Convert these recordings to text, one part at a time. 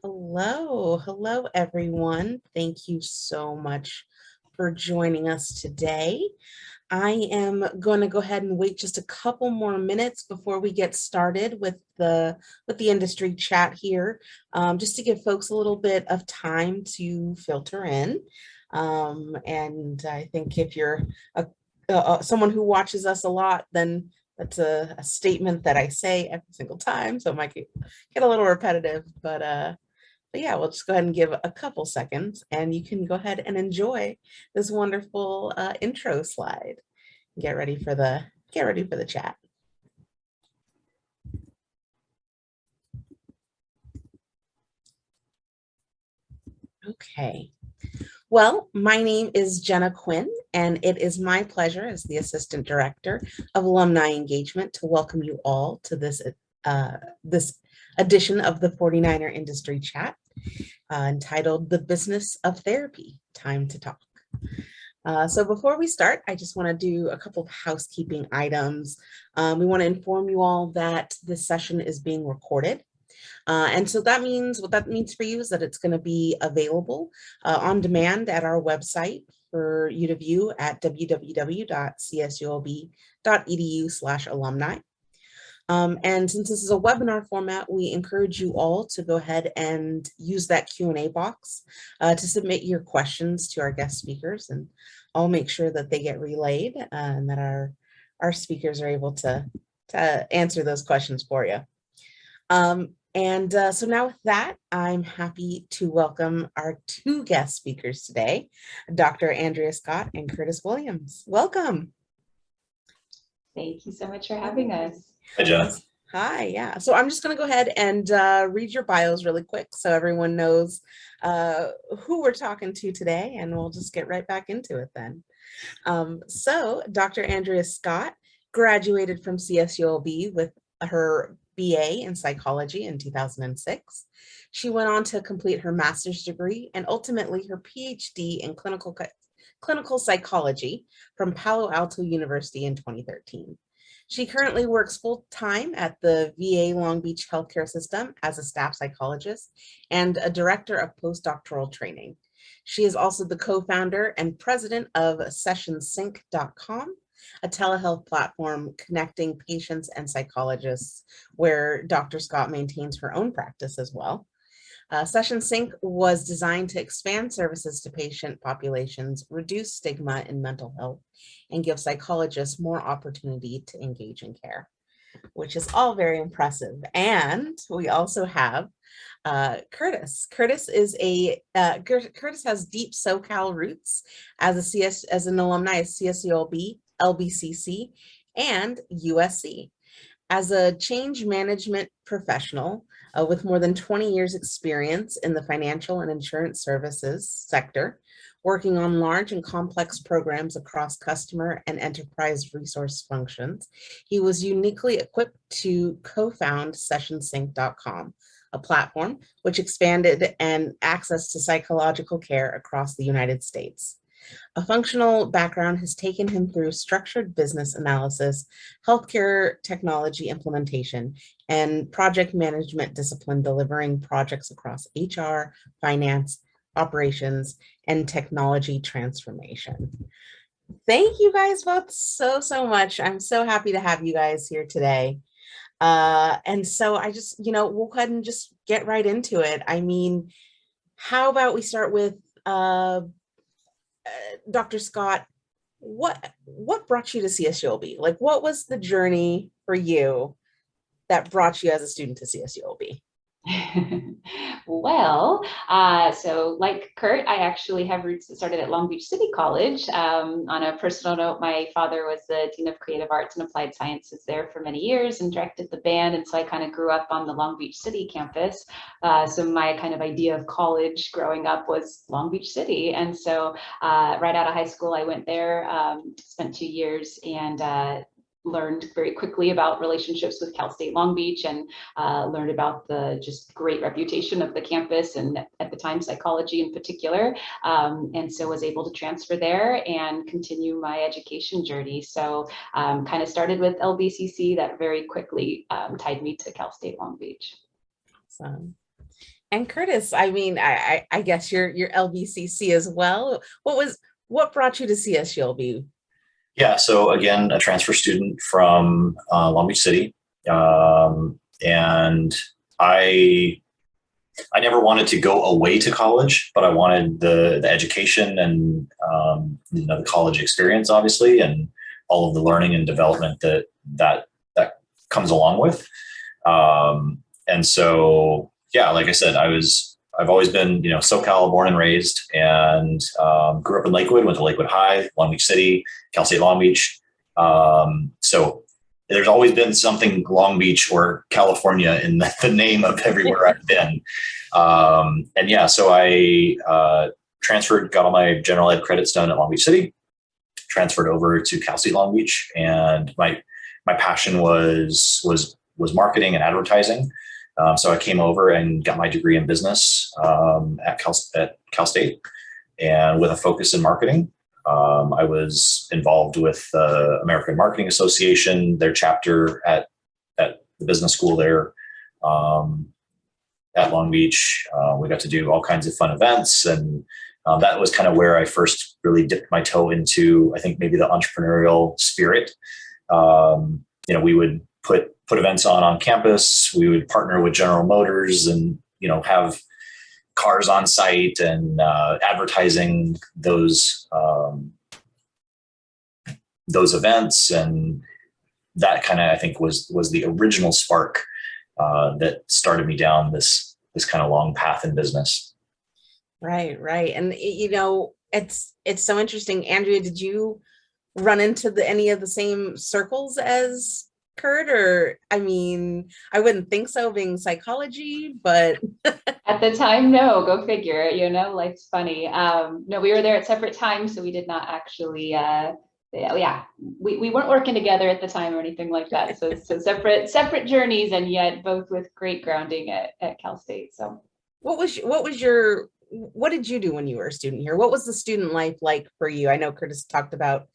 Hello everyone. Thank you so much for joining us today. I am going to go ahead and wait just a couple more minutes before we get started with the industry chat here, just to give folks a little bit of time to filter in. And I think if you're someone who watches us a lot, then that's a statement that I say every single time, so it might get a little repetitive, but yeah, we'll just go ahead and give a couple seconds and you can go ahead and enjoy this wonderful intro slide. Get ready for the chat. Okay. Well, my name is Jenna Quinn, and it is my pleasure as the Assistant Director of Alumni Engagement to welcome you all to this edition of the 49er Industry Chat, entitled The Business of Therapy, Time to Talk. So before we start, I just want to do a couple of housekeeping items. We want to inform you all that this session is being recorded. And so that means, what that means for you is that it's going to be available on demand at our website for you to view at www.csulb.edu/alumni. And since this is a webinar format, we encourage you all to go ahead and use that Q&A box to submit your questions to our guest speakers, and I'll make sure that they get relayed and that our speakers are able to answer those questions for you. So now with that, I'm happy to welcome our two guest speakers today, Dr. Andrea Scott and Kurtis Williams. Welcome. Thank you so much for having us. Hi, Jenna. Hi, yeah. So I'm just going to go ahead and read your bios really quick so everyone knows who we're talking to today, and we'll just get right back into it then. So Dr. Andrea Scott graduated from CSULB with her BA in psychology in 2006. She went on to complete her master's degree and ultimately her Ph.D. in clinical psychology from Palo Alto University in 2013. She currently works full-time at the VA Long Beach Healthcare System as a staff psychologist and a director of postdoctoral training. She is also the co-founder and president of sessionsync.com, a telehealth platform connecting patients and psychologists, where Dr. Scott maintains her own practice as well. Session Sync was designed to expand services to patient populations, reduce stigma in mental health, and give psychologists more opportunity to engage in care, which is all very impressive. And we also have Kurtis. Kurtis has deep SoCal roots as an alumni of CSULB, LBCC, and USC. As a change management professional with more than 20 years experience in the financial and insurance services sector, working on large and complex programs across customer and enterprise resource functions, he was uniquely equipped to co-found sessionsync.com, a platform which expanded and access to psychological care across the United States. A functional background has taken him through structured business analysis, healthcare technology implementation, and project management discipline, delivering projects across HR, finance, operations, and technology transformation. Thank you guys both so much. I'm so happy to have you guys here today. And so I just, we'll go ahead and just get right into it. I mean, how about we start with Dr. Scott, what brought you to CSULB? Like, what was the journey for you that brought you as a student to CSULB? Well, so like Kurt, I actually have roots that started at Long Beach City College. On a personal note, my father was the Dean of Creative Arts and Applied Sciences there for many years and directed the band. And so I kind of grew up on the Long Beach City campus. So my kind of idea of college growing up was Long Beach City. And so right out of high school, I went there, spent 2 years, and learned very quickly about relationships with Cal State Long Beach, and learned about the just great reputation of the campus, and at the time psychology in particular, and so was able to transfer there and continue my education journey. So kind of started with LBCC that very quickly tied me to Cal State Long Beach. Awesome. And Kurtis, I mean, I guess you're LBCC as well. What brought you to CSULB? Yeah, so again, a transfer student from Long Beach City, and I I never wanted to go away to college, but I wanted the education and the college experience, obviously, and all of the learning and development that comes along with. And so, yeah, like I said, I've always been, SoCal born and raised, and grew up in Lakewood, went to Lakewood High, Long Beach City, Cal State Long Beach. So there's always been something Long Beach or California in the name of everywhere I've been. And yeah, so I transferred, got all my general ed credits done at Long Beach City, transferred over to Cal State Long Beach, and my passion was marketing and advertising. So I came over and got my degree in business at Cal State, and with a focus in marketing. I was involved with the American Marketing Association, their chapter at the business school there at Long Beach. We got to do all kinds of fun events, and that was kind of where I first really dipped my toe into, I think, maybe the entrepreneurial spirit. We would put events on campus. We would partner with General Motors and have cars on site and advertising those events, and that kind of, I think, was the original spark that started me down this kind of long path in business. Right. And it's so interesting. Andrea, did you run into any of the same circles as Kurt? Or, I mean, I wouldn't think so, being psychology, but at the time, no, go figure. Life's funny. No, we were there at separate times, so we did not actually we weren't working together at the time or anything like that. So separate journeys, and yet both with great grounding at Cal State. So what did you do when you were a student here? What was the student life like for you? I know Kurtis talked about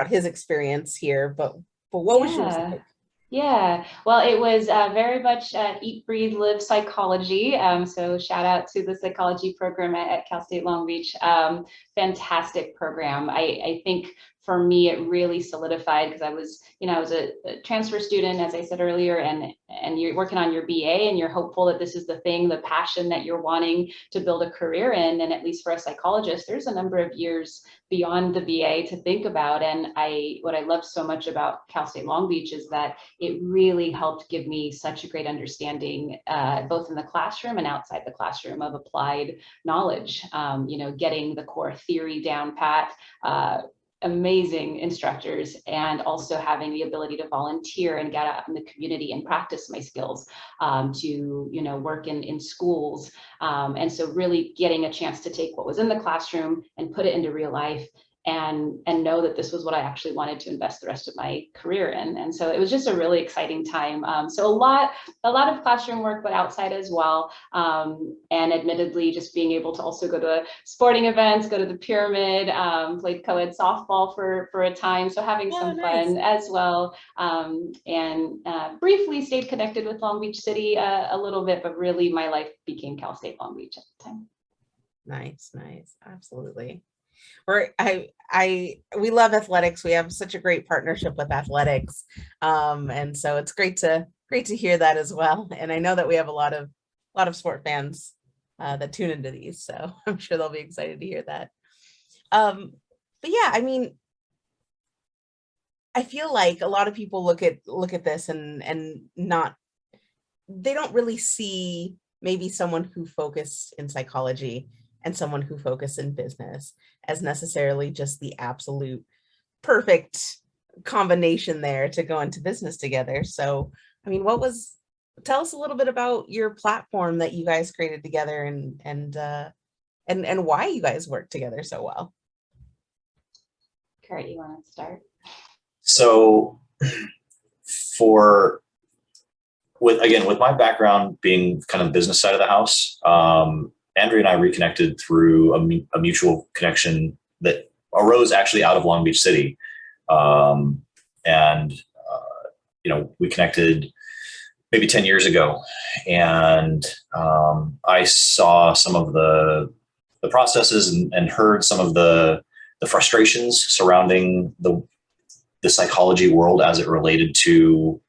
his experience here, but what was yours like? Yeah, well, it was very much eat, breathe, live psychology. So shout out to the psychology program at Cal State Long Beach. Fantastic program. I think for me, it really solidified, because I was a transfer student, as I said earlier, and you're working on your BA, and you're hopeful that this is the thing, the passion that you're wanting to build a career in. And at least for a psychologist, there's a number of years beyond the BA to think about. And what I love so much about Cal State Long Beach is that it really helped give me such a great understanding, both in the classroom and outside the classroom, of applied knowledge. Getting the core theory down pat, amazing instructors, and also having the ability to volunteer and get out in the community and practice my skills, to work in schools, and so really getting a chance to take what was in the classroom and put it into real life, and know that this was what I actually wanted to invest the rest of my career in. And so it was just a really exciting time. So a lot of classroom work, but outside as well. And admittedly, just being able to also go to sporting events, go to the Pyramid, played co-ed softball for a time. So having some fun as well. And briefly stayed connected with Long Beach City a little bit, but really my life became Cal State Long Beach at the time. Nice. Absolutely. We love athletics. We have such a great partnership with athletics. And so it's great to hear that as well. And I know that we have a lot of sport fans that tune into these, so I'm sure they'll be excited to hear that. But yeah, I mean, I feel like a lot of people look at this and they don't really see maybe someone who focused in psychology and someone who focused in business as necessarily just the absolute perfect combination there to go into business together. So, I mean, tell us a little bit about your platform that you guys created together, and why you guys work together so well. Kurt, you want to start? So with my background being kind of business side of the house, Andrea and I reconnected through a mutual connection that arose actually out of Long Beach City. We connected maybe 10 years ago. And I saw some of the processes and heard some of the frustrations surrounding the psychology world as it related to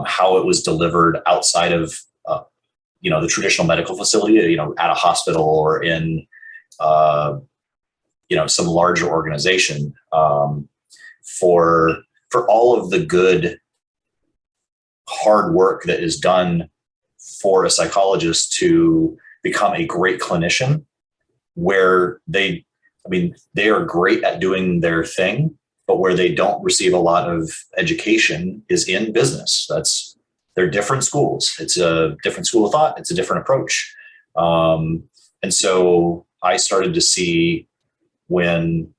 how it was delivered outside of the traditional medical facility, at a hospital or in some larger organization, for all of the good hard work that is done for a psychologist to become a great clinician, where they are great at doing their thing, but where they don't receive a lot of education is in business. They're different schools. It's a different school of thought. It's a different approach. And so I started to see when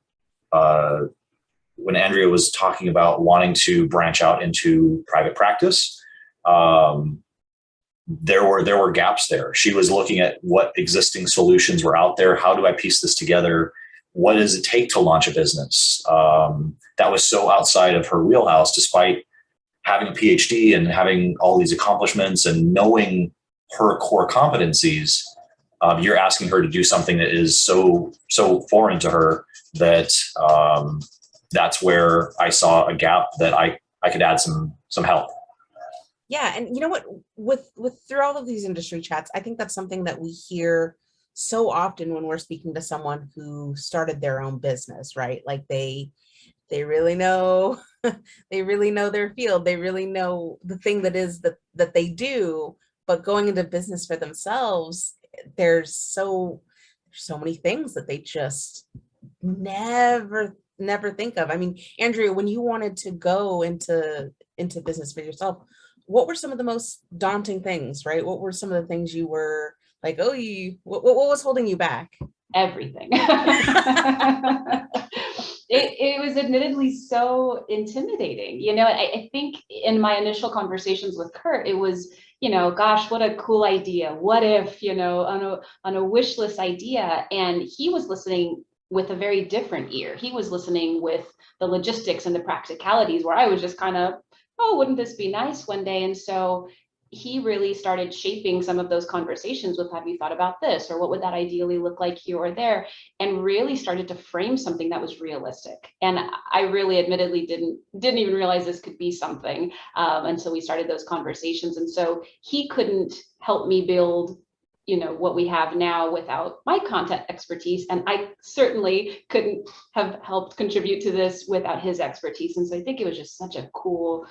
Andrea was talking about wanting to branch out into private practice, there were gaps there. She was looking at what existing solutions were out there. How do I piece this together? What does it take to launch a business? That was so outside of her wheelhouse, despite having a PhD and having all these accomplishments and knowing her core competencies. You're asking her to do something that is so foreign to her that that's where I saw a gap that I could add some help. Yeah. And you know what, with through all of these industry chats, I think that's something that we hear so often when we're speaking to someone who started their own business, right? Like they really know, they really know their field. They really know the thing that is that they do, but going into business for themselves, there's so many things that they just never think of. I mean, Andrea, when you wanted to go into business for yourself, what were some of the most daunting things, right? What were some of the things you were like, oh, what was holding you back? Everything. It was admittedly so intimidating. I think in my initial conversations with Kurt, it was, gosh, what a cool idea. What if, on a wish list idea. And he was listening with a very different ear. He was listening with the logistics and the practicalities, where I was just kind of, oh, wouldn't this be nice one day? And so he really started shaping some of those conversations with, have you thought about this? Or what would that ideally look like here or there? And really started to frame something that was realistic. And I really admittedly didn't even realize this could be something until we started those conversations. And so he couldn't help me build what we have now without my content expertise. And I certainly couldn't have helped contribute to this without his expertise. And so I think it was just such a cool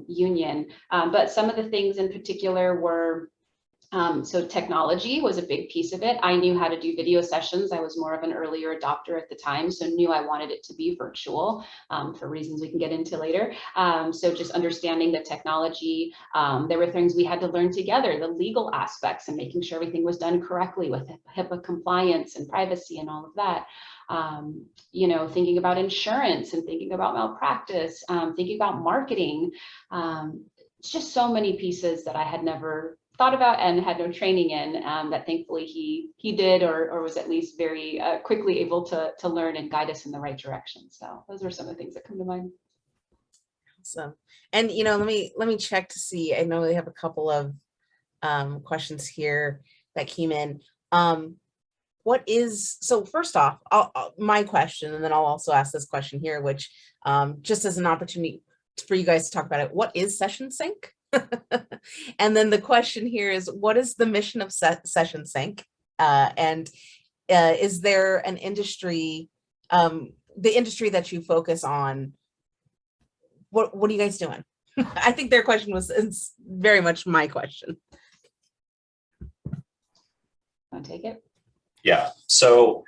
union. But some of the things in particular were, so technology was a big piece of it. I knew how to do video sessions. I was more of an earlier adopter at the time, so knew I wanted it to be virtual for reasons we can get into later. So just understanding the technology, there were things we had to learn together, the legal aspects and making sure everything was done correctly with HIPAA compliance and privacy and all of that. Thinking about insurance and thinking about malpractice, thinking about marketing. It's just so many pieces that I had never thought about and had no training in, that thankfully he did, or was at least very quickly able to learn and guide us in the right direction. So those were some of the things that come to mind. Awesome. And let me check to see. I know we have a couple of questions here that came in. So first off, my question, and then I'll also ask this question here, which just as an opportunity for you guys to talk about it. What is Session Sync? And then the question here is, what is the mission of Session Sync? And is there an industry, the industry that you focus on? What are you guys doing? I think their question is very much my question. Want to take it? Yeah. So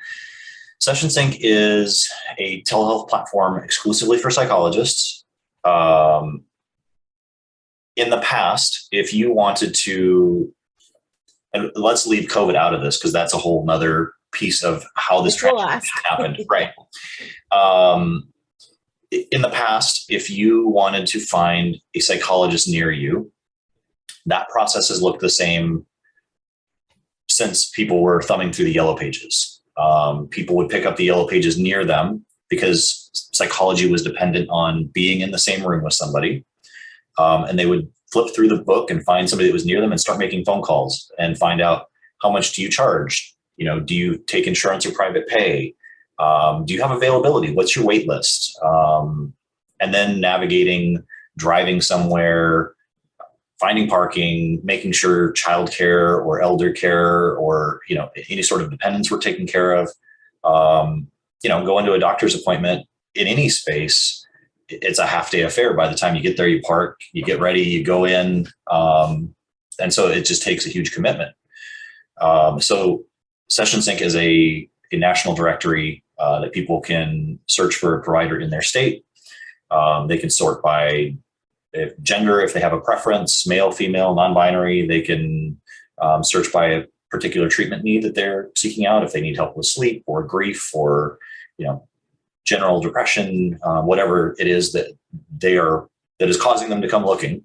Session Sync is a telehealth platform exclusively for psychologists. In the past, if you wanted to, and let's leave COVID out of this because that's a whole nother piece of how this transition happened, right? In the past, if you wanted to find a psychologist near you, that process has looked the same since people were thumbing through the yellow pages. People would pick up the yellow pages near them because psychology was dependent on being in the same room with somebody. And they would flip through the book and find somebody that was near them and start making phone calls and find out, how much do you charge? Do you take insurance or private pay? Do you have availability? What's your wait list? And then navigating, driving somewhere, finding parking, making sure childcare or elder care or, any sort of dependents were taken care of. Going to a doctor's appointment in any space, it's a half day affair. By the time you get there, you park, you get ready, you go in. And so it just takes a huge commitment. So Session Sync is a national directory that people can search for a provider in their state. They can sort by gender if they have a preference, male, female, non-binary. They can search by a particular treatment need that they're seeking out, if they need help with sleep or grief or general depression, whatever it is that that is causing them to come looking.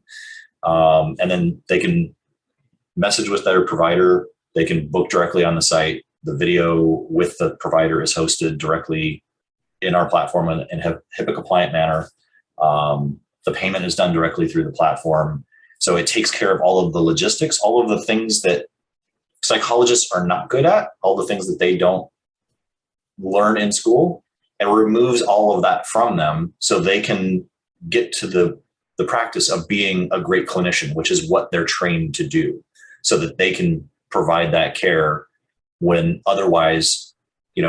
And then they can message with their provider. They can book directly on the site. The video with the provider is hosted directly in our platform in a HIPAA compliant manner. The payment is done directly through the platform. So it takes care of all of the logistics, all of the things that psychologists are not good at, all the things that they don't learn in school, and removes all of that from them so they can get to the practice of being a great clinician, which is what they're trained to do, so that they can provide that care when otherwise,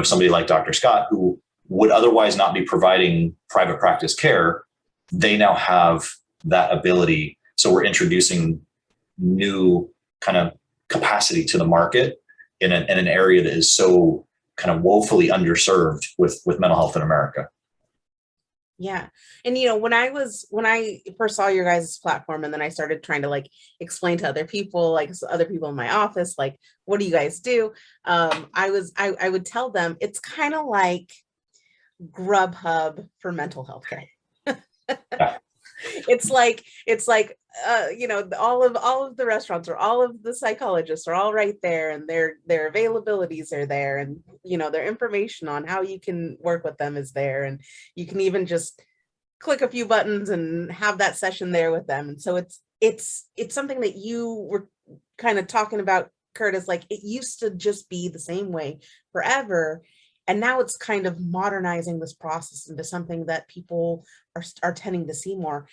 somebody like Dr. Scott, who would otherwise not be providing private practice care, they now have that ability. So we're introducing new kind of capacity to the market in an area that is so kind of woefully underserved with mental health in America. Yeah. And, when I first saw your guys' platform, and then I started trying to explain to other people, other people in my office, what do you guys do? I would tell them it's kind of like Grubhub for mental health care. Yeah. It's like all of the restaurants or all of the psychologists are all right there, and their availabilities are there, and their information on how you can work with them is there, and you can even just click a few buttons and have that session there with them. And so it's something that you were kind of talking about, Kurtis, it used to just be the same way forever. And now it's kind of modernizing this process into something that people are tending to see more.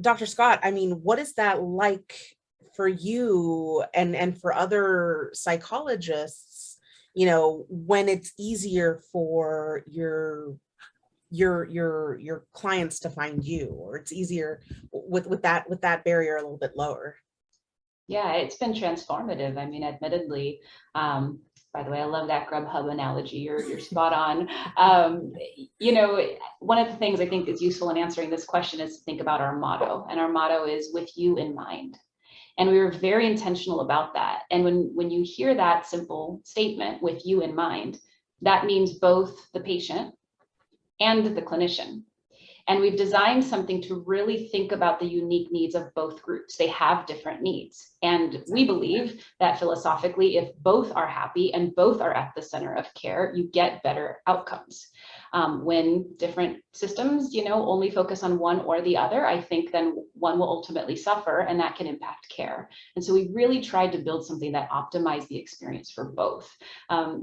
Dr. Scott, what is that like for you and for other psychologists, when it's easier for your clients to find you, or it's easier with that barrier a little bit lower? Yeah, it's been transformative. Admittedly, by the way, I love that Grubhub analogy. You're spot on. One of the things I think is useful in answering this question is to think about our motto, and our motto is "with you in mind." And we were very intentional about that. And when you hear that simple statement, "with you in mind," that means both the patient and the clinician. And we've designed something to really think about the unique needs of both groups. They have different needs. And we believe that philosophically, if both are happy and both are at the center of care, you get better outcomes. When different systems, only focus on one or the other, I think then one will ultimately suffer, and that can impact care. And so we really tried to build something that optimized the experience for both.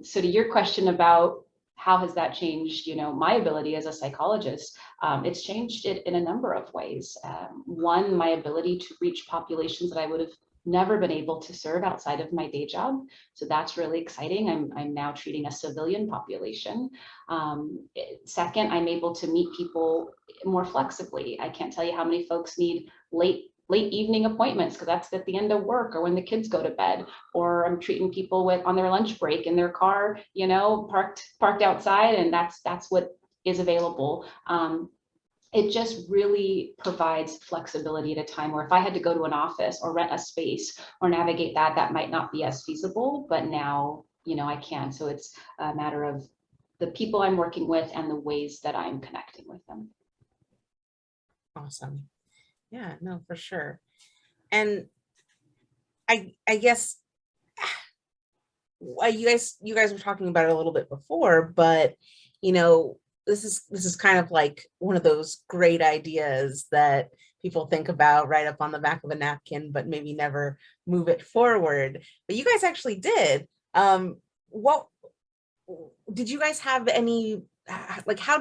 So to your question about how has that changed, my ability as a psychologist? It's changed it in a number of ways. One, my ability to reach populations that I would have never been able to serve outside of my day job. So that's really exciting. I'm now treating a civilian population. Second, I'm able to meet people more flexibly. I can't tell you how many folks need late evening appointments because that's at the end of work or when the kids go to bed, or I'm treating people on their lunch break in their car, parked outside, and that's what is available. It just really provides flexibility at a time where if I had to go to an office or rent a space or navigate that might not be as feasible, but now, I can. So it's a matter of the people I'm working with and the ways that I'm connecting with them. Awesome. Yeah, no, for sure. And I guess you guys were talking about it a little bit before, but this is kind of like one of those great ideas that people think about right up on the back of a napkin, but maybe never move it forward. But you guys actually did. What did you guys have any, like, how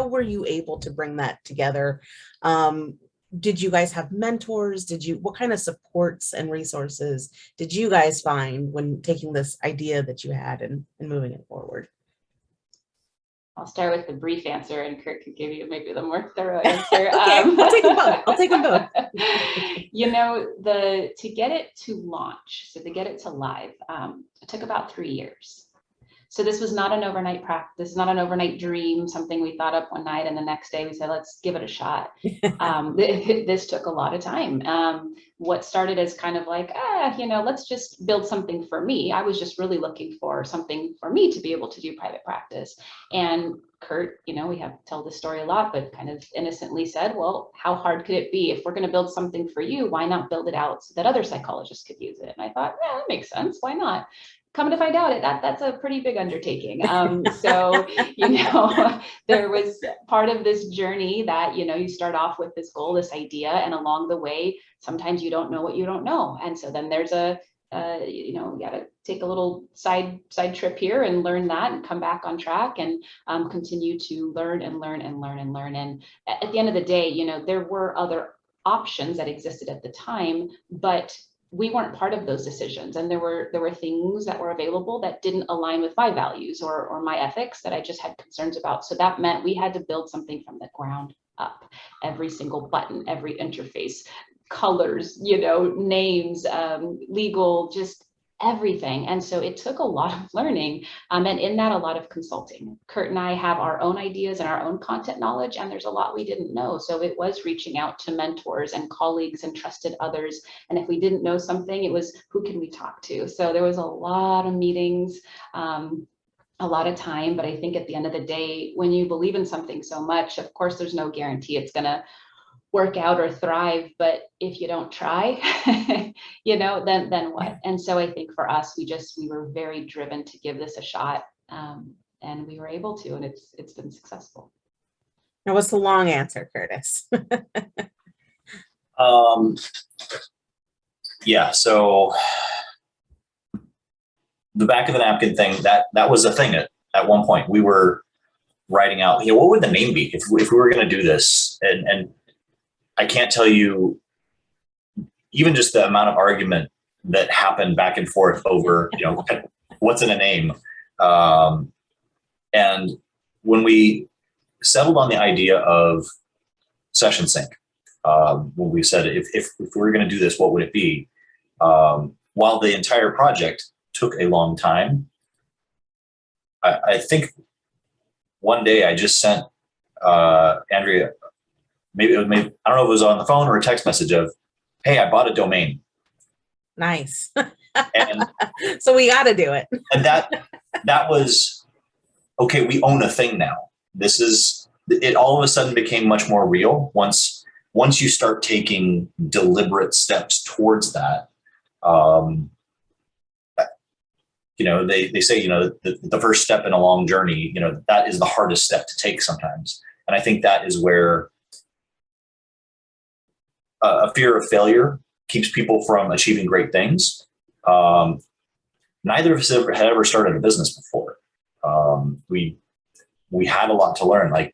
were you able to bring that together? Did you guys have mentors? What kind of supports and resources did you guys find when taking this idea that you had and moving it forward? I'll start with the brief answer, and Kurt could give you maybe the more thorough answer. Okay, I'll take them both. I'll take them both. You know, to get it to launch, so to get it to live, it took about 3 years. So this was not an overnight practice, not an overnight dream, something we thought up one night and the next day we said, let's give it a shot. This took a lot of time. What started as kind of like, you know, let's just build something for me. I was just really looking for something for me to be able to do private practice. And Kurt, you know, we have tell this story a lot, but kind of innocently said, well, how hard could it be? If we're going to build something for you, why not build it out so that other psychologists could use it? And I thought, yeah, that makes sense. Why not? Come to find out, that's a pretty big undertaking. So, you know, there was part of this journey that, you know, you start off with this goal, this idea, and along the way, sometimes you don't know what you don't know. And so then there's you know, you got to take a little side trip here and learn that and come back on track and continue to learn and learn and learn and learn. And at the end of the day, you know, there were other options that existed at the time, but we weren't part of those decisions. And there were things that were available that didn't align with my values or my ethics that I just had concerns about. So that meant we had to build something from the ground up. Every single button, every interface, colors, you know, names, legal, just everything. And so it took a lot of learning, and in that, a lot of consulting. Kurt and I have our own ideas and our own content knowledge, and there's a lot we didn't know. So it was reaching out to mentors and colleagues and trusted others. And if we didn't know something, it was, who can we talk to? So there was a lot of meetings, a lot of time. But I think at the end of the day, when you believe in something so much, of course, there's no guarantee it's going to work out or thrive, but if you don't try, you know, then what? And so I think for us, we were very driven to give this a shot, and we were able to, and it's been successful. Now, what's the long answer, Kurtis? Yeah, so the back of the napkin thing, that was a thing at one point. We were writing out, you know, what would the name be if we were going to do this? And I can't tell you even just the amount of argument that happened back and forth over, you know, what's in a name. And when we settled on the idea of session sync, when we said, if we were going to do this, what would it be? While the entire project took a long time, I think one day I just sent Andrea, maybe I don't know if it was on the phone or a text message of, hey, I bought a domain. Nice. And so we got to do it. And that was, okay, we own a thing now. It all of a sudden became much more real once you start taking deliberate steps towards that. You know, they say, you know, the first step in a long journey, you know, that is the hardest step to take sometimes. And I think that is where a fear of failure keeps people from achieving great things. Neither of us had ever started a business before. We had a lot to learn, like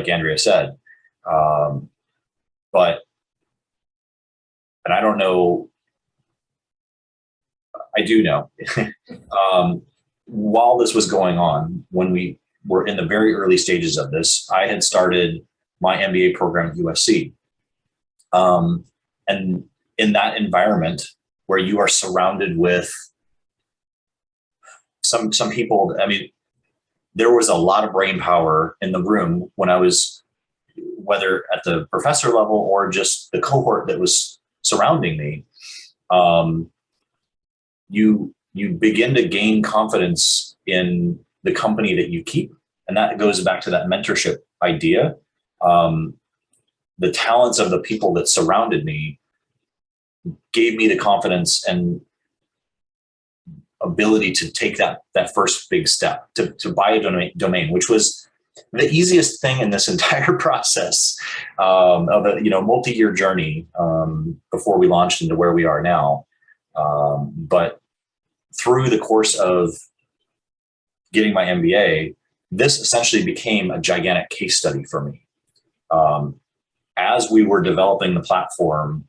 Andrea said. But, and I don't know, I do know, while this was going on, when we were in the very early stages of this, I had started my MBA program at USC. And in that environment where you are surrounded with some people, I mean, there was a lot of brain power in the room when I was, whether at the professor level or just the cohort that was surrounding me. You begin to gain confidence in the company that you keep. And that goes back to that mentorship idea. The talents of the people that surrounded me gave me the confidence and ability to take that first big step to buy a domain, which was the easiest thing in this entire process of a multi-year journey before we launched into where we are now. But through the course of getting my MBA, this essentially became a gigantic case study for me. As we were developing the platform,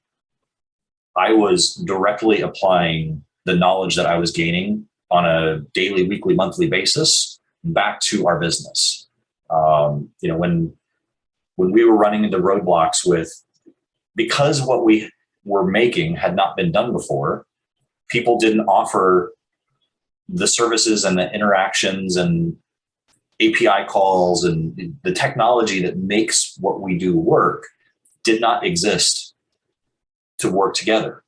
I was directly applying the knowledge that I was gaining on a daily, weekly, monthly basis back to our business. When we were running into roadblocks because what we were making had not been done before, people didn't offer the services and the interactions and API calls and the technology that makes what we do work did not exist to work together.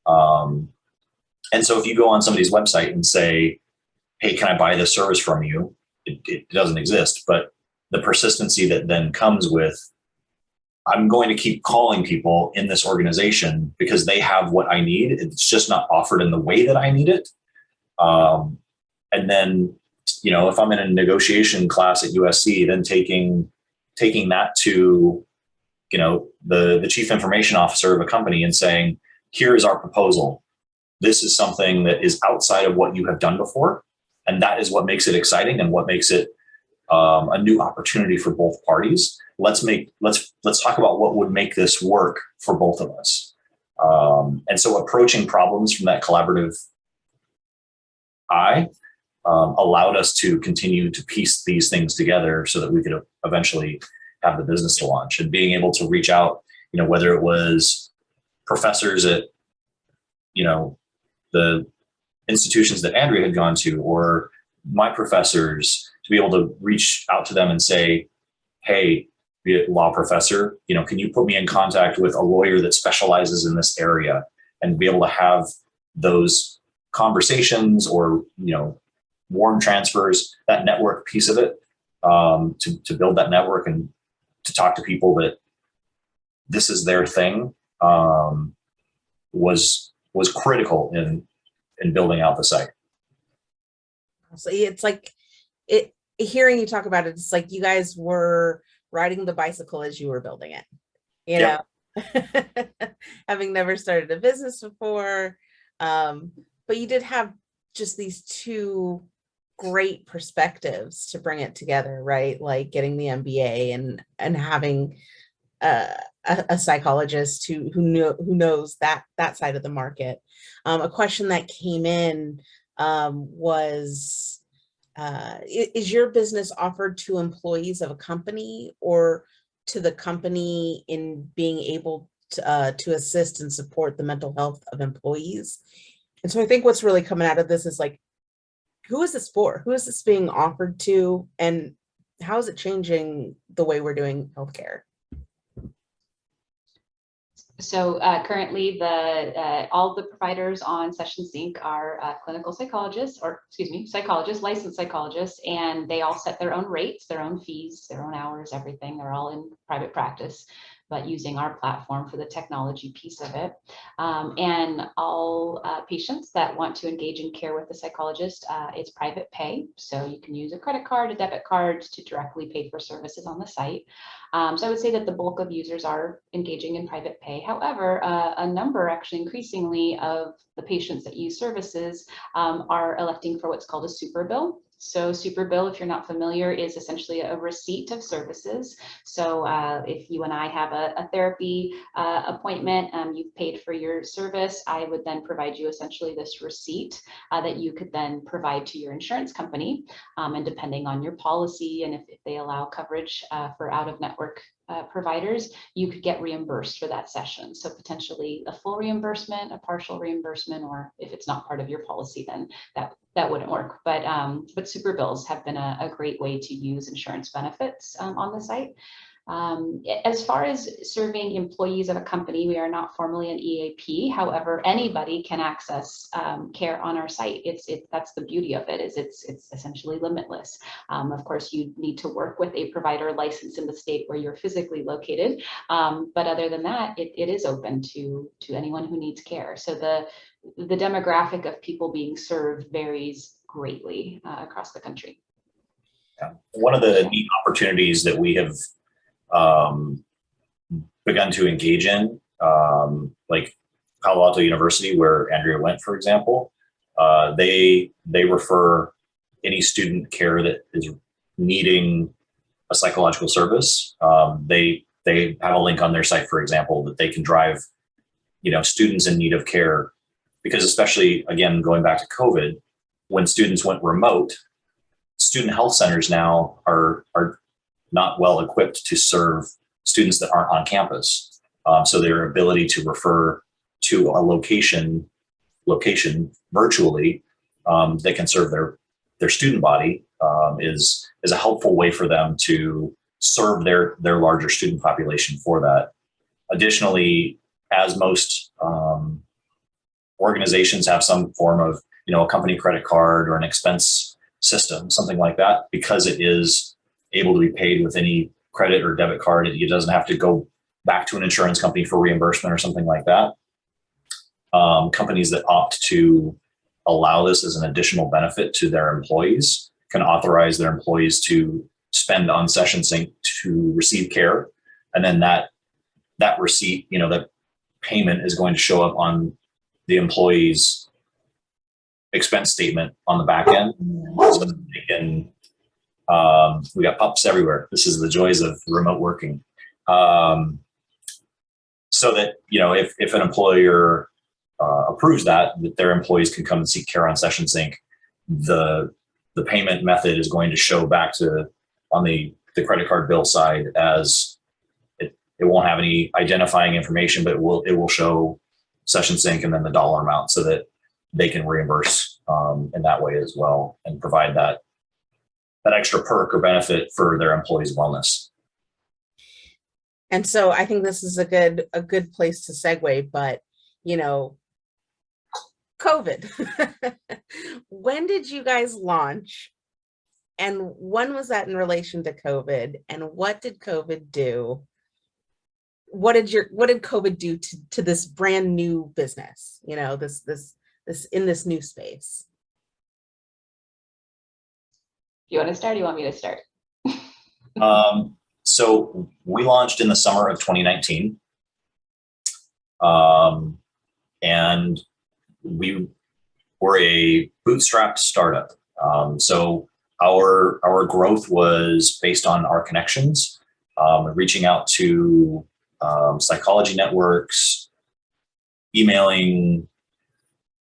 And so if you go on somebody's website and say, hey, can I buy this service from you? It doesn't exist. But the persistency that then comes with, I'm going to keep calling people in this organization because they have what I need. It's just not offered in the way that I need it. And then, if I'm in a negotiation class at USC, then taking that to, the chief information officer of a company and saying, here is our proposal. This is something that is outside of what you have done before. And that is what makes it exciting and what makes it a new opportunity for both parties. Let's talk about what would make this work for both of us. And so approaching problems from that collaborative eye allowed us to continue to piece these things together so that we could eventually have the business to launch, and being able to reach out, whether it was professors at, the institutions that Andrea had gone to, or my professors, to be able to reach out to them and say, hey, be a law professor, can you put me in contact with a lawyer that specializes in this area, and be able to have those conversations or, warm transfers, that network piece of it, to build that network and to talk to people that this is their thing, was critical in building out the site. So it's like hearing you talk about it, it's like you guys were riding the bicycle as you were building it, Yep. Having never started a business before. But you did have just these two great perspectives to bring it together, right? Like getting the MBA and having a psychologist who knows that side of the market. A question that came in was, is your business offered to employees of a company or to the company in being able to assist and support the mental health of employees? And so I think what's really coming out of this is like, who is this for? Who is this being offered to? And how is it changing the way we're doing healthcare? So currently, all the providers on Session Sync are clinical psychologists, psychologists, licensed psychologists, and they all set their own rates, their own fees, their own hours, everything. They're all in private practice, but using our platform for the technology piece of it. And all patients that want to engage in care with the psychologist, it's private pay. So you can use a credit card, a debit card to directly pay for services on the site. So I would say that the bulk of users are engaging in private pay. However, a number, actually increasingly, of the patients that use services are electing for what's called a super bill. So super bill, if you're not familiar, is essentially a receipt of services. So if you and I have a therapy appointment, you've paid for your service, I would then provide you essentially this receipt that you could then provide to your insurance company. And depending on your policy and if they allow coverage for out-of-network providers, you could get reimbursed for that session. So potentially a full reimbursement, a partial reimbursement, or if it's not part of your policy, then that wouldn't work. But super bills have been a great way to use insurance benefits on the site. As far as serving employees of a company, we are not formally an EAP. However, anybody can access care on our site. That's the beauty of it, is it's essentially limitless. Of course, you need to work with a provider licensed in the state where you're physically located. But other than that, it is open to anyone who needs care. So the demographic of people being served varies greatly across the country. Yeah. One of the neat opportunities that we have begun to engage in, like Palo Alto University, where Andrea went, for example, they refer any student care that is needing a psychological service. They have a link on their site, for example, that they can drive, students in need of care, because especially, again, going back to COVID, when students went remote, student health centers now are not well equipped to serve students that aren't on campus. So their ability to refer to a location virtually that can serve their student body is a helpful way for them to serve their larger student population for that. Additionally, as most organizations have some form of, a company credit card or an expense system, something like that, because it is able to be paid with any credit or debit card. It doesn't have to go back to an insurance company for reimbursement or something like that. Companies that opt to allow this as an additional benefit to their employees can authorize their employees to spend on session sync to receive care. And then that receipt, that payment is going to show up on the employee's expense statement on the back end. So that they can, we got pups everywhere. This is the joys of remote working. So that, if an employer approves that their employees can come and seek care on session sync, the payment method is going to show back on the credit card bill side as it won't have any identifying information, but it will show session sync and then the dollar amount, so that they can reimburse in that way as well, and provide that extra perk or benefit for their employees' wellness. And so I think this is a good place to segue, but COVID. When did you guys launch, and when was that in relation to COVID, and what did COVID do? What did COVID do to this brand new business? This in this new space? You want to start? Or you want me to start? So we launched in the summer of 2019. And we were a bootstrapped startup. So our growth was based on our connections, reaching out to psychology networks, emailing,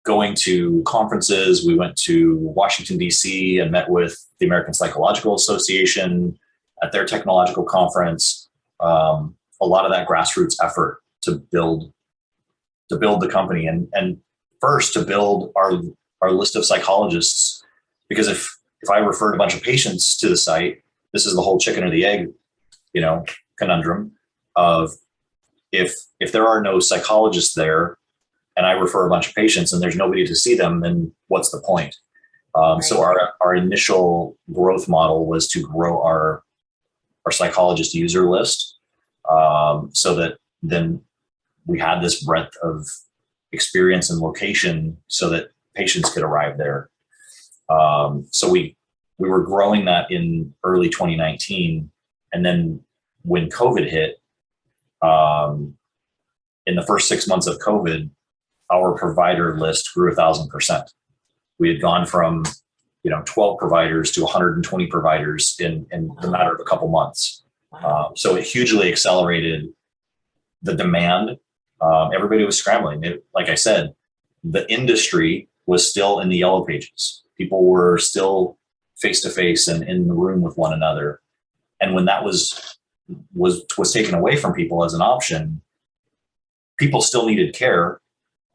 going to conferences. We went to Washington, D.C. and met with the American Psychological Association at their technological conference. A lot of that grassroots effort to build the company, and first to build our list of psychologists, because if I referred a bunch of patients to the site, this is the whole chicken or the egg, conundrum of if there are no psychologists there and I refer a bunch of patients and there's nobody to see them, then what's the point? Right. So our initial growth model was to grow our psychologist user list, so that then we had this breadth of experience and location so that patients could arrive there. So we were growing that in early 2019. And then when COVID hit, in the first 6 months of COVID, our provider list grew 1,000%. We had gone from 12 providers to 120 providers in the matter of a couple months. Wow. So it hugely accelerated the demand. Everybody was scrambling. Like I said, the industry was still in the yellow pages. People were still face-to-face and in the room with one another. And when that was taken away from people as an option, people still needed care,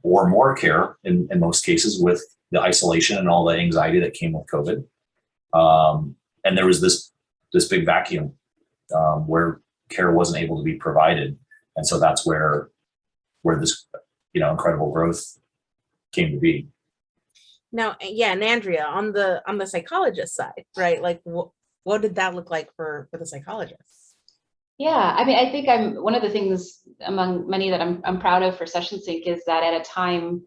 or more care in most cases, with the isolation and all the anxiety that came with COVID. And there was this big vacuum where care wasn't able to be provided. And so that's where this, incredible growth came to be. Now, yeah, and Andrea, on the psychologist side, right? Like, what did that look like for the psychologists? Yeah, I mean, I think one of the things among many that I'm proud of for Session Sync is that at a time,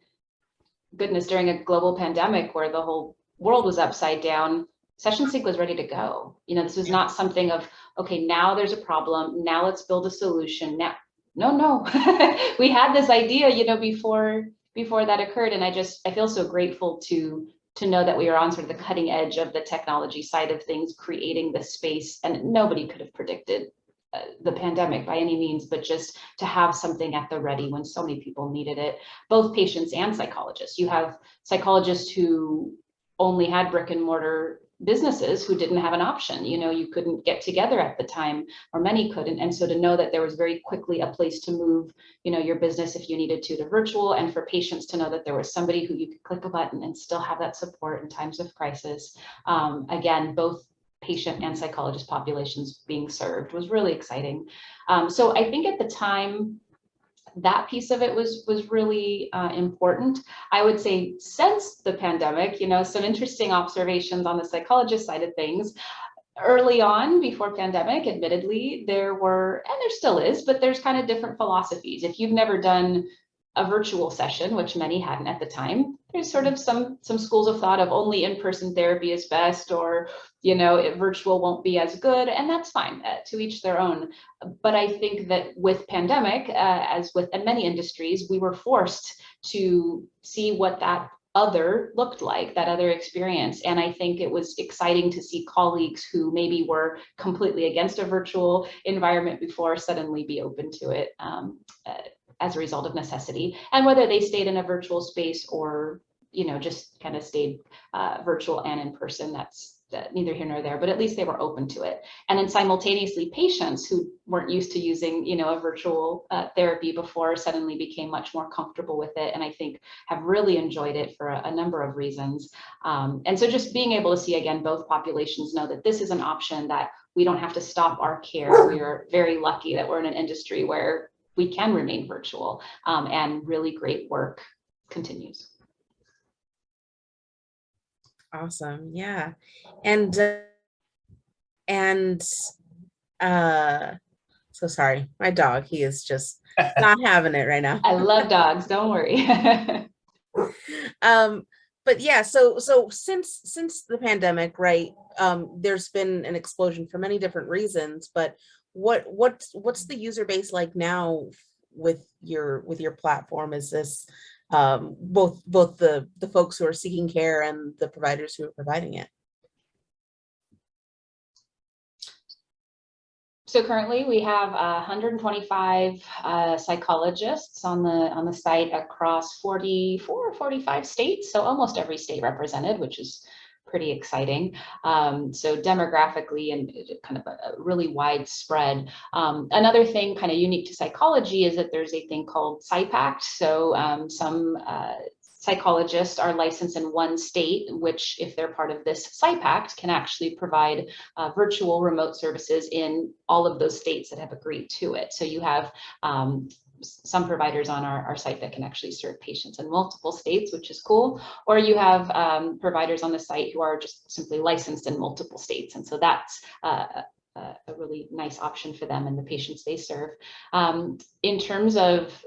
goodness, during a global pandemic where the whole world was upside down, session sync was ready to go. You know, this was not something of, okay, now there's a problem, now let's build a solution. Now, no, we had this idea, you know, before that occurred. And I feel so grateful to know that we are on sort of the cutting edge of the technology side of things, creating this space. And nobody could have predicted the pandemic by any means, but just to have something at the ready when so many people needed it, both patients and psychologists. You have psychologists who only had brick and mortar businesses who didn't have an option. You know, you couldn't get together at the time, or many couldn't. And so to know that there was very quickly a place to move, you know, your business if you needed to virtual, and for patients to know that there was somebody who you could click a button and still have that support in times of crisis. Again, both patient and psychologist populations being served was really exciting. So I think at the time, that piece of it was really important. I would say since the pandemic, you know, some interesting observations on the psychologist side of things. Early on, before pandemic, admittedly, there were, and there still is, but there's kind of different philosophies. If you've never done a virtual session, which many hadn't at the time, there's sort of some schools of thought of only in-person therapy is best, or, you know, virtual won't be as good, and that's fine, to each their own. But I think that with pandemic, as with in many industries, we were forced to see what that other looked like, that other experience. And I think it was exciting to see colleagues who maybe were completely against a virtual environment before suddenly be open to it. As a result of necessity, and whether they stayed in a virtual space or, you know, just kind of stayed virtual and in person, that's neither here nor there, but at least they were open to it. And then simultaneously, patients who weren't used to using, you know, a virtual therapy before suddenly became much more comfortable with it, and I think have really enjoyed it for a number of reasons. And so just being able to see, again, both populations know that this is an option, that we don't have to stop our care. We are very lucky that we're in an industry where we can remain virtual, and really great work continues. Awesome. Yeah. And so sorry, my dog, he is just not having it right now. I love dogs, don't worry. But yeah, so since the pandemic, right, there's been an explosion for many different reasons, but what's the user base like now with your platform? Is this both the folks who are seeking care and the providers who are providing it? So currently we have 125 psychologists on the site across 44 or 45 states, so almost every state represented, which is pretty exciting. So demographically and kind of a really widespread. Another thing kind of unique to psychology is that there's a thing called PsyPact. So some psychologists are licensed in one state, which, if they're part of this PsyPact, can actually provide virtual remote services in all of those states that have agreed to it. So you have some providers on our site that can actually serve patients in multiple states, which is cool. Or you have providers on the site who are just simply licensed in multiple states. And so that's a really nice option for them and the patients they serve. In terms of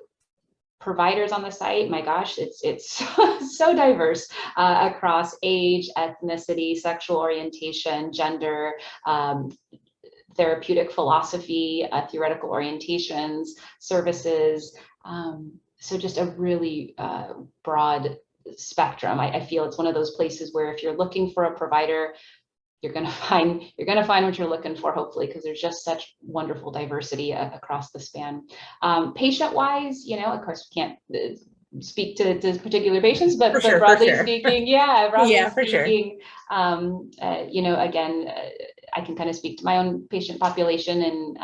providers on the site, my gosh, it's so diverse across age, ethnicity, sexual orientation, gender, therapeutic philosophy, theoretical orientations, services. So just a really broad spectrum. I feel it's one of those places where if you're looking for a provider, you're going to find what you're looking for, hopefully, because there's just such wonderful diversity across the span. Patient-wise, you know, of course, we can't speak to particular patients, but broadly speaking, speaking, you know, again, I can kind of speak to my own patient population in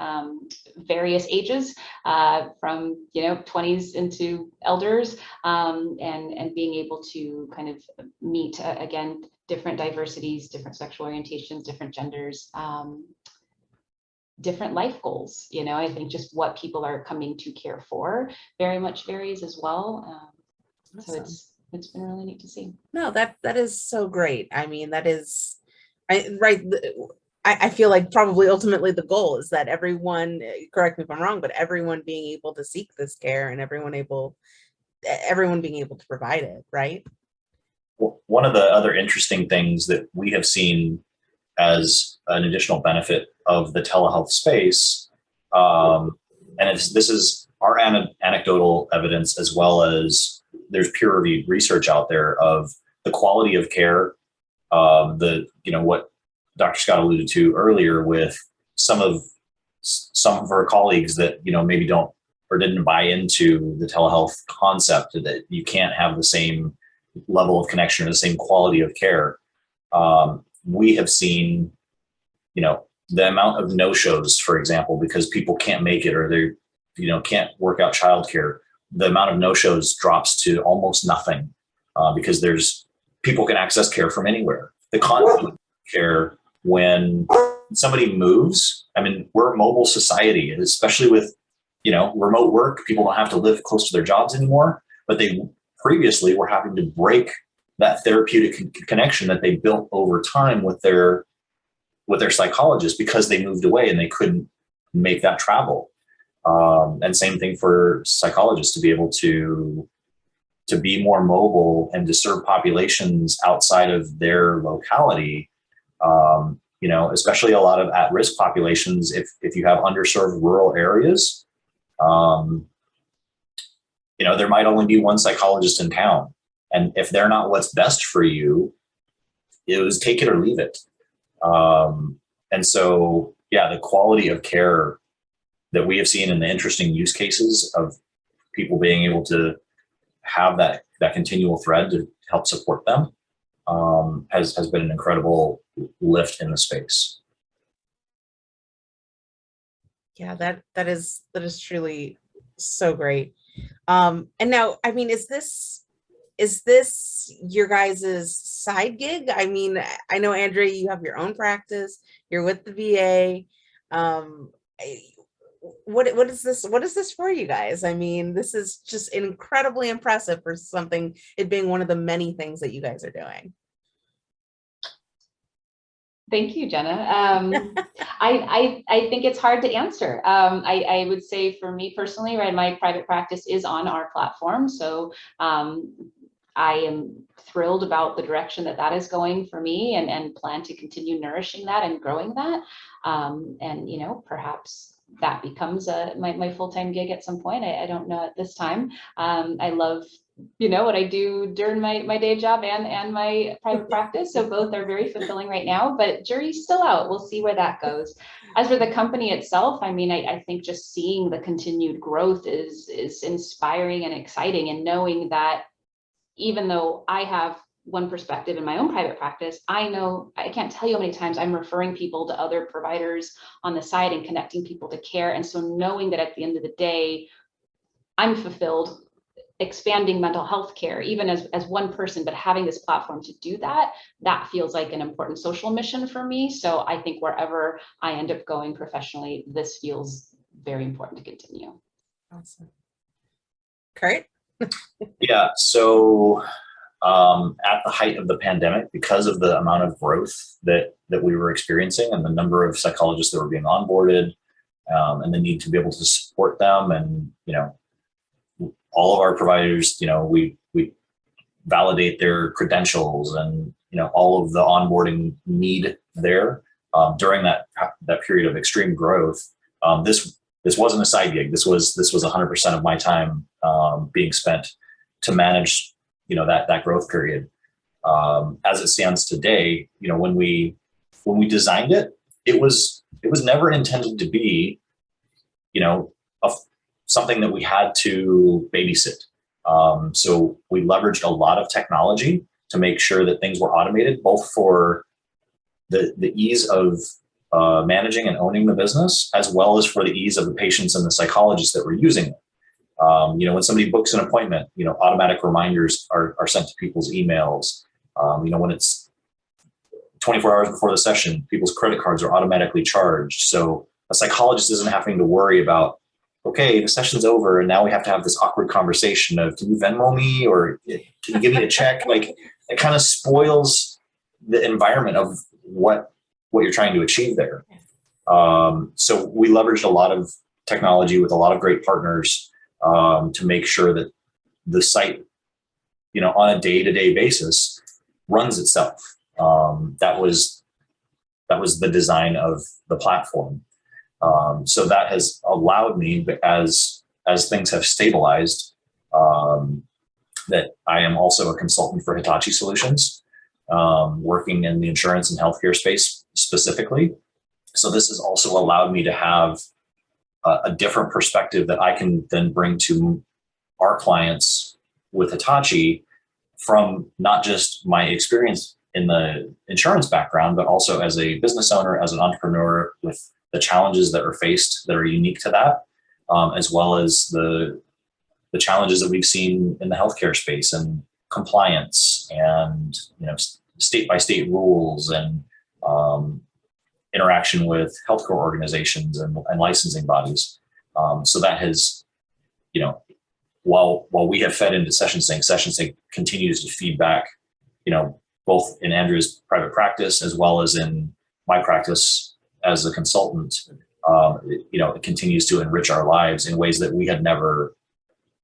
various ages, from, you know, 20s into elders, and being able to kind of meet, again, different diversities, different sexual orientations, different genders, different life goals. You know, I think just what people are coming to care for very much varies as well. Awesome. So it's been really neat to see. No, that is so great. I mean, that is, I feel like probably ultimately the goal is that everyone, correct me if I'm wrong, but everyone being able to seek this care and everyone being able to provide it, right? One of the other interesting things that we have seen as an additional benefit of the telehealth space. And this is our anecdotal evidence, as well as there's peer-reviewed research out there of the quality of care, what Dr. Scott alluded to earlier with some of our colleagues that, maybe don't or didn't buy into the telehealth concept, that you can't have the same level of connection or the same quality of care. We have seen, the amount of no-shows, for example, because people can't make it or they, can't work out childcare. The amount of no-shows drops to almost nothing because people can access care from anywhere. The continuity of care, when somebody moves, I mean, we're a mobile society, especially with, remote work. People don't have to live close to their jobs anymore, but they previously were having to break that therapeutic connection that they built over time with their psychologist because they moved away and they couldn't make that travel. And same thing for psychologists to be able to be more mobile and to serve populations outside of their locality. Especially a lot of at-risk populations. If you have underserved rural areas, there might only be one psychologist in town. And if they're not what's best for you, it was take it or leave it. And so, the quality of care that we have seen in the interesting use cases of people being able to have that continual thread to help support them has been an incredible lift in the space. Yeah, that is truly so great. And now, I mean, is this your guys' side gig? I mean, I know, Andrea, you have your own practice. You're with the VA. What is this? What is this for you guys? I mean, this is just incredibly impressive for it being one of the many things that you guys are doing. Thank you, Jenna. I think it's hard to answer. I would say for me personally, right, my private practice is on our platform. So I am thrilled about the direction that is going for me and plan to continue nourishing that and growing that. And, perhaps that becomes my full-time gig at some point. I don't know at this time. I love what I do during my day job and my private practice. So both are very fulfilling right now, but jury's still out. We'll see where that goes. As for the company itself, I mean, I think just seeing the continued growth is inspiring and exciting, and knowing that even though I have one perspective in my own private practice, I can't tell you how many times I'm referring people to other providers on the side and connecting people to care. And so knowing that at the end of the day, I'm fulfilled expanding mental health care, even as one person, but having this platform to do that feels like an important social mission for me. So I think wherever I end up going professionally, this feels very important to continue. Awesome. Kurt? Yeah, so at the height of the pandemic, because of the amount of growth that we were experiencing and the number of psychologists that were being onboarded, and the need to be able to support them, and all of our providers, we validate their credentials and all of the onboarding need there during that period of extreme growth. This wasn't a side gig. This was 100% of my time being spent to manage that growth period. As it stands today, when we designed it, it was never intended to be something that we had to babysit. So we leveraged a lot of technology to make sure that things were automated, both for the ease of managing and owning the business, as well as for the ease of the patients and the psychologists that were using it. When somebody books an appointment, automatic reminders are sent to people's emails. When it's 24 hours before the session, people's credit cards are automatically charged. So a psychologist isn't having to worry about, okay, the session's over and now we have to have this awkward conversation of, can you Venmo me, or can you give me a check? Like, it kind of spoils the environment of what you're trying to achieve there. So we leveraged a lot of technology with a lot of great partners to make sure that the site, on a day-to-day basis runs itself. That was That was the design of the platform. So that has allowed me, as things have stabilized, that I am also a consultant for Hitachi Solutions, working in the insurance and healthcare space specifically. So this has also allowed me to have a different perspective that I can then bring to our clients with Hitachi, from not just my experience in the insurance background, but also as a business owner, as an entrepreneur, with the challenges that are faced that are unique to that, as well as the challenges that we've seen in the healthcare space and compliance and, state by state rules and interaction with healthcare organizations and licensing bodies. So that has, while we have fed into SessionSync continues to feed back, both in Andrea's private practice as well as in my practice as a consultant. It continues to enrich our lives in ways that we had never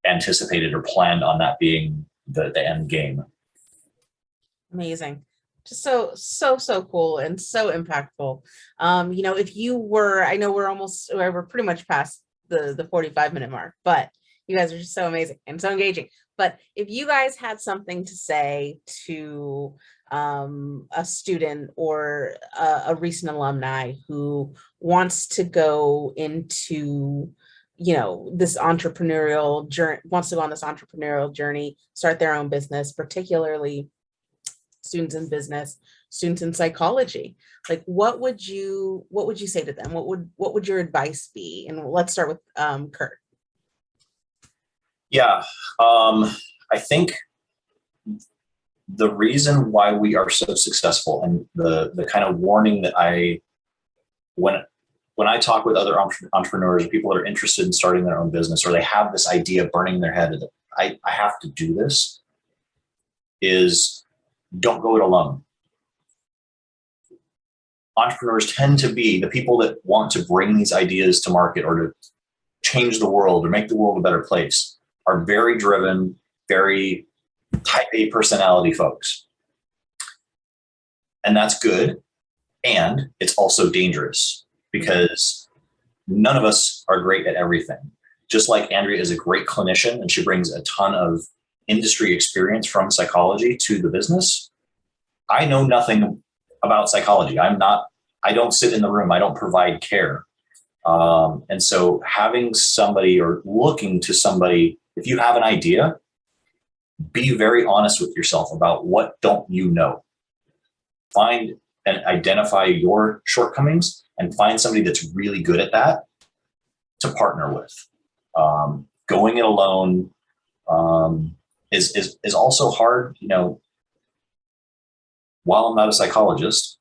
anticipated or planned on that being the end game. Amazing. Just so cool and so impactful. If you were, I know we're pretty much past the 45-minute mark, but you guys are just so amazing and so engaging. But if you guys had something to say to a student or a recent alumni who wants to go into, this entrepreneurial journey, wants to go on this entrepreneurial journey, start their own business, particularly students in business, students in psychology, like what would you say to them? What would your advice be? And let's start with Kurt. Yeah, I think the reason why we are so successful, and the kind of warning that when I talk with other entrepreneurs or people that are interested in starting their own business, or they have this idea burning in their head that I have to do this, is don't go it alone. Entrepreneurs tend to be the people that want to bring these ideas to market or to change the world or make the world a better place, are very driven, very type A personality folks. And that's good. And it's also dangerous, because none of us are great at everything. Just like Andrea is a great clinician and she brings a ton of industry experience from psychology to the business, I know nothing about psychology. I don't sit in the room. I don't provide care. And so having somebody, or looking to somebody, if you have an idea, be very honest with yourself about what don't you know. Find and identify your shortcomings and find somebody that's really good at that to partner with. Going it alone is also hard. While I'm not a psychologist,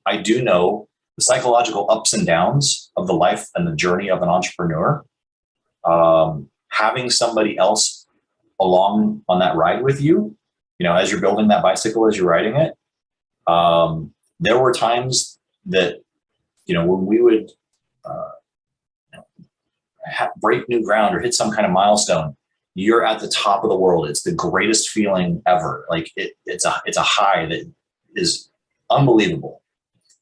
I do know the psychological ups and downs of the life and the journey of an entrepreneur. Having somebody else along on that ride with you, as you're building that bicycle, as you're riding it, there were times that, when we would break new ground or hit some kind of milestone, you're at the top of the world. It's the greatest feeling ever. Like it's a high that is unbelievable.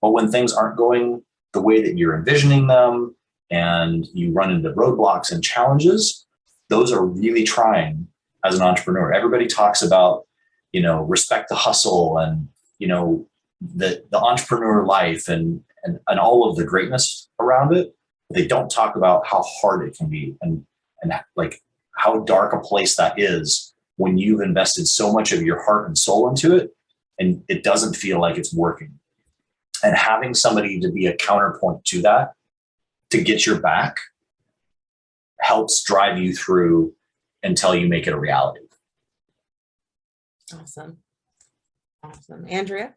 But when things aren't going the way that you're envisioning them, and you run into roadblocks and challenges, those are really trying as an entrepreneur. Everybody talks about, respect the hustle and, the entrepreneur life and all of the greatness around it. They don't talk about how hard it can be and like how dark a place that is when you've invested so much of your heart and soul into it and it doesn't feel like it's working. And having somebody to be a counterpoint to that, to get your back, helps drive you through until you make it a reality. Awesome. Andrea?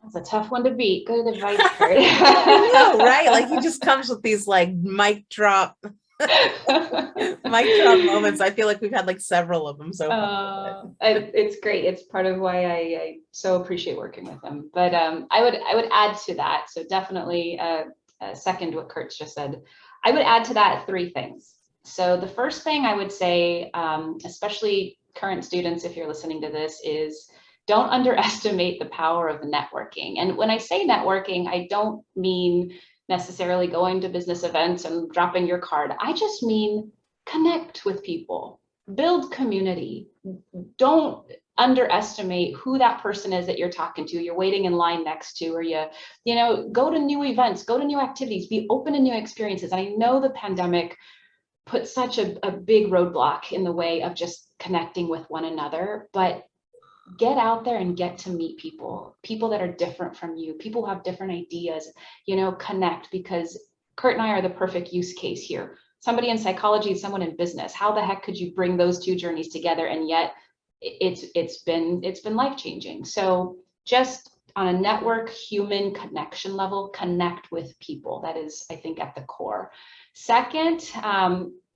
That's a tough one to beat. Good advice, Kurt. I know, right? Like he just comes with these like mic drop moments. I feel like we've had like several of them so far. It's great. It's part of why I so appreciate working with him. But I would add to that. So definitely second what Kurt's just said. I would add to that 3 things. So the first thing I would say, especially current students, if you're listening to this, is don't underestimate the power of networking. And when I say networking, I don't mean necessarily going to business events and dropping your card. I just mean connect with people, build community. Don't underestimate who that person is that you're talking to, you're waiting in line next to, or you know, go to new events, go to new activities, be open to new experiences. And I know the pandemic put such a big roadblock in the way of just connecting with one another, but get out there and get to meet people that are different from you, people who have different ideas, you know, connect, because Kurt and I are the perfect use case here. Somebody in psychology, someone in business. How the heck could you bring those two journeys together? And yet it's been life-changing. So just on a network, human connection level, connect with people. That is, I think, at the core. Second,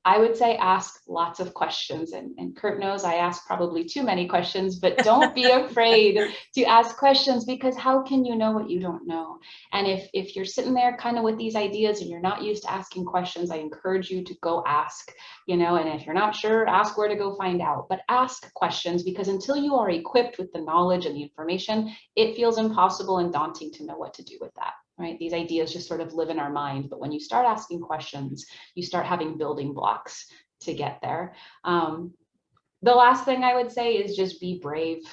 I would say ask lots of questions, and Kurt knows I ask probably too many questions, but don't be afraid to ask questions, because how can you know what you don't know? And if you're sitting there kind of with these ideas and you're not used to asking questions, I encourage you to go ask, you know, and if you're not sure, ask where to go find out, but ask questions, because until you are equipped with the knowledge and the information, it feels impossible and daunting to know what to do with that. Right? These ideas just sort of live in our mind, but when you start asking questions, you start having building blocks to get there. The last thing I would say is just be brave.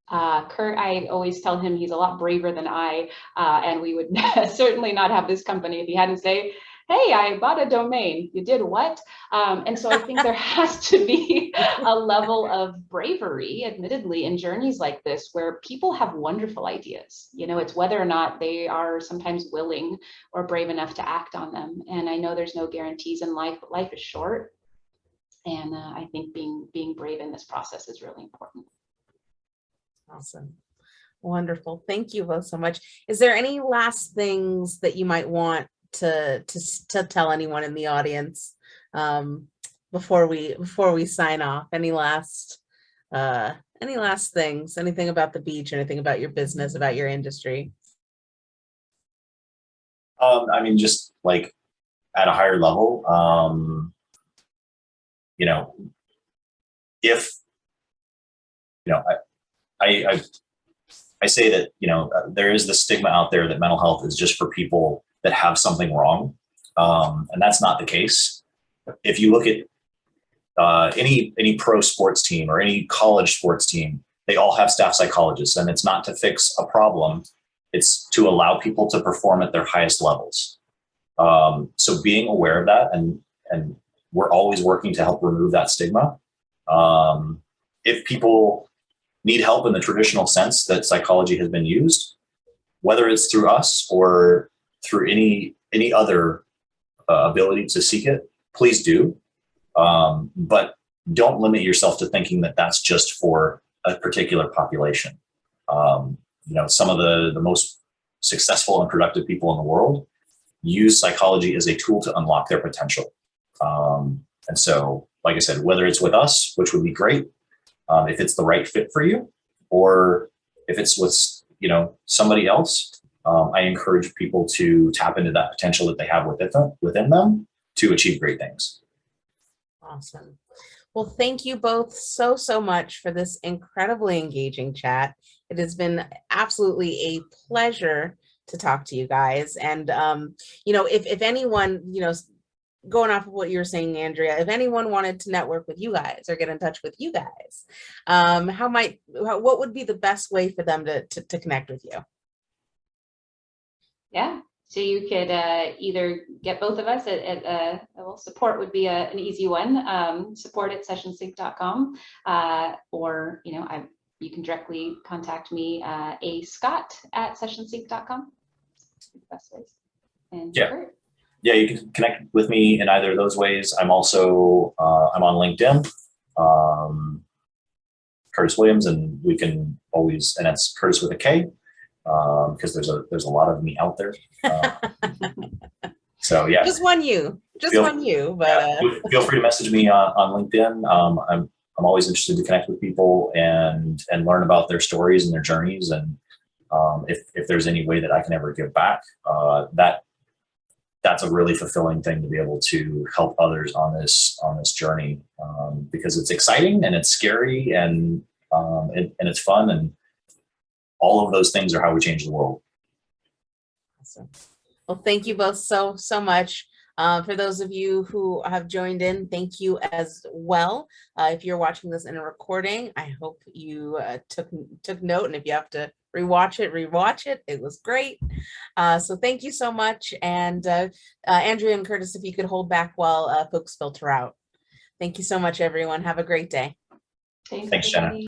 Kurt, I always tell him he's a lot braver than I, and we would certainly not have this company if he hadn't say, hey, I bought a domain. You did what? And so I think there has to be a level of bravery, admittedly, in journeys like this, where people have wonderful ideas. You know, it's whether or not they are sometimes willing or brave enough to act on them. And I know there's no guarantees in life, but life is short. And I think being brave in this process is really important. Awesome. Wonderful. Thank you both so much. Is there any last things that you might want to tell anyone in the audience before we sign off? Any last things, anything about the beach, anything about your business, about your industry? I mean, just like at a higher level, you know, if, you know, I say that, you know, there is the stigma out there that mental health is just for people that have something wrong. And that's not the case. If you look at any pro sports team or any college sports team, they all have staff psychologists, and it's not to fix a problem. It's to allow people to perform at their highest levels. So being aware of that, and we're always working to help remove that stigma. If people need help in the traditional sense that psychology has been used, whether it's through us or through any other ability to seek it, please do. But don't limit yourself to thinking that that's just for a particular population. You know, some of the most successful and productive people in the world use psychology as a tool to unlock their potential. And so, like I said, whether it's with us, which would be great, if it's the right fit for you, or if it's with, you know, somebody else, I encourage people to tap into that potential that they have within them to achieve great things. Awesome. Well, thank you both so much for this incredibly engaging chat. It has been absolutely a pleasure to talk to you guys. And, you know, if anyone, you know, going off of what you're saying, Andrea, if anyone wanted to network with you guys or get in touch with you guys, what would be the best way for them to connect with you? Yeah, so you could either get both of us well, support would be an easy one, support@sessionsync.com, or, you know, you can directly contact me, Scott@sessionsync.com. The best ways. And yeah. Kurt. Yeah, you can connect with me in either of those ways. I'm also, I'm on LinkedIn, Kurtis Williams, and we can always, and that's Kurtis with a K, because there's a lot of me out there. So yeah. Just one you, but yeah, feel free to message me on LinkedIn. I'm always interested to connect with people and learn about their stories and their journeys. And if there's any way that I can ever give back, that's a really fulfilling thing to be able to help others on this journey, because it's exciting and it's scary and it's fun, and all of those things are how we change the world. Awesome. Well, thank you both so much. For those of you who have joined in, thank you as well. If you're watching this in a recording, I hope you took note, and if you have to rewatch it. It was great. So thank you so much. And Andrea and Kurtis, if you could hold back while folks filter out. Thank you so much, everyone. Have a great day. Thanks, Jenna.